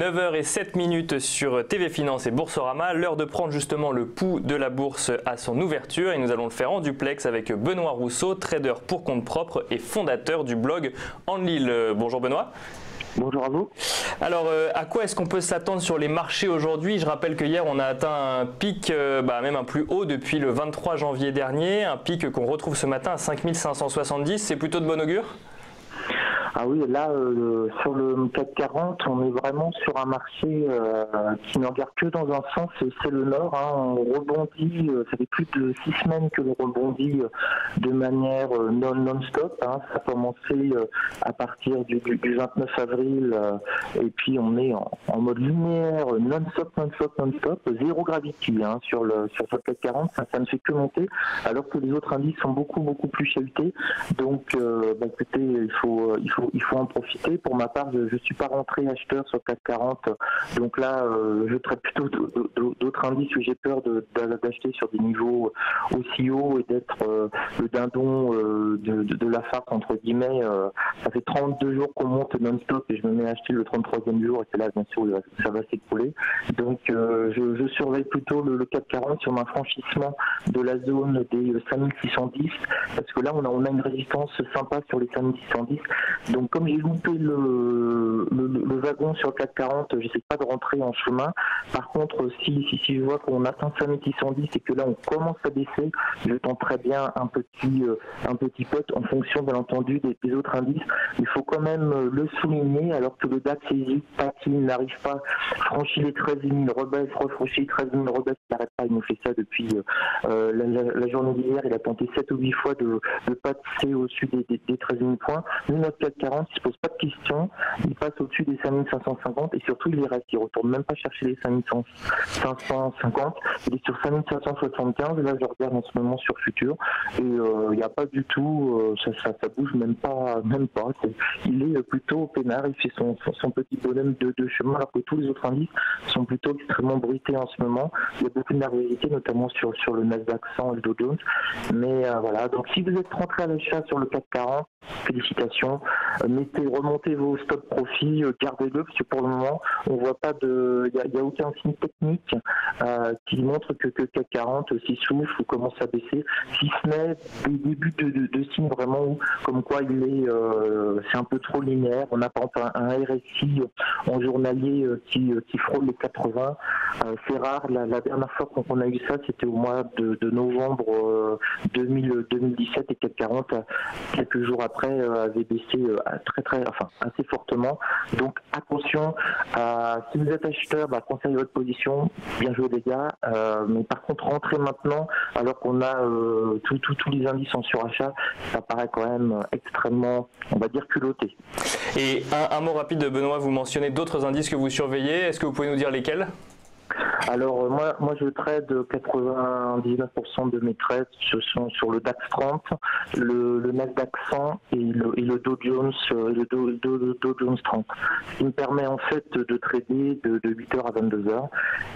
9h07 sur TV Finance et Boursorama. L'heure de prendre justement le pouls de la bourse à son ouverture et nous allons le faire en duplex avec Benoît Rousseau, trader pour compte propre et fondateur du blog Enlil. Bonjour Benoît. Bonjour à vous. Alors, à quoi est-ce qu'on peut s'attendre sur les marchés aujourd'hui? Je rappelle que hier, on a atteint un pic, même un plus haut depuis le 23 janvier dernier, un pic qu'on retrouve ce matin à 5570. C'est plutôt de bon augure? Ah oui, là, sur le CAC 40, on est vraiment sur un marché qui ne regarde que dans un sens, c'est le nord. On rebondit, ça fait plus de 6 semaines que l'on rebondit de manière non-stop. Ça a commencé à partir du 29 avril, et puis on est en mode linéaire, non-stop, zéro gravity sur le CAC 40, ça ne fait que monter, alors que les autres indices sont beaucoup plus chahutés. Donc, écoutez, il faut en profiter. Pour ma part, je ne suis pas rentré acheteur sur CAC 40, donc là, je traite plutôt d'autres indices où j'ai peur d'acheter sur des niveaux aussi hauts et d'être le dindon de la farce, entre guillemets. Ça fait 32 jours qu'on monte non-stop et je me mets à acheter le 33e jour et c'est là, bien sûr, ça va s'écrouler. Donc, je surveille plutôt le CAC 40 sur un franchissement de la zone des 5610, parce que là, on a une résistance sympa sur les 5610. Donc comme j'ai loupé le wagon sur le CAC 40, j'essaie pas de rentrer en chemin. Par contre, si je vois qu'on atteint 5610 et que là on commence à baisser, je tenterai bien un petit pot en fonction bien entendu des autres indices. Il faut quand même le souligner, alors que le DAX hésite, il n'arrive pas, franchit les 13 000, rebaisse, refranchit 13 000, rebaisse, il n'arrête pas, il nous fait ça depuis la journée d'hier. Il a tenté 7 ou 8 fois de passer au-dessus des 13 000 points. Nous, notre CAC 40, il ne se pose pas de questions, il passe au-dessus des 5550 et surtout il y reste, il ne retourne même pas chercher les 5550, il est sur 5575, et là je regarde en ce moment sur Futur et il n'y a pas du tout, ça bouge même pas, il est plutôt peinard, il fait son petit bonhomme de chemin, alors que tous les autres indices sont plutôt extrêmement bruités en ce moment. Il y a beaucoup de nervosité, notamment sur le Nasdaq 100 et le Dow Jones, mais voilà. Donc si vous êtes rentré à l'achat sur le CAC 40, félicitations, remontez vos stop profits, gardez-le, parce que pour le moment on voit pas il y a aucun signe technique qui montre que CAC 40 s'essouffle ou commence à baisser, si ce n'est des débuts de signes vraiment où, comme quoi c'est un peu trop linéaire. On a par exemple un RSI en journalier qui frôle les 80. C'est rare. La dernière fois qu'on a eu ça, c'était au mois de novembre 2017, et CAC 40 quelques jours après avait baissé assez fortement. Donc attention, si vous êtes acheteur, conservez votre position, bien joué les gars, mais par contre rentrez maintenant alors qu'on a tous les indices en surachat, ça paraît quand même extrêmement, on va dire, culotté. Et un mot rapide, Benoît, vous mentionnez d'autres indices que vous surveillez, est-ce que vous pouvez nous dire lesquels? Alors moi je trade 99% de mes trades, ce sont sur le DAX 30, le Nasdaq 100 et le Dow Jones, Dow Jones 30. Ce qui me permet en fait de trader de 8h à 22h.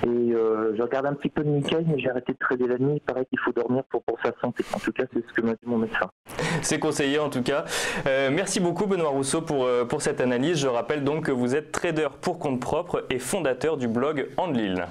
Et je regarde un petit peu de Nikkei, mais j'ai arrêté de trader la nuit. Il paraît qu'il faut dormir pour sa santé. En tout cas, c'est ce que m'a dit mon médecin. C'est conseillé en tout cas. Merci beaucoup Benoît Rousseau pour cette analyse. Je rappelle donc que vous êtes trader pour compte propre et fondateur du blog Enlil.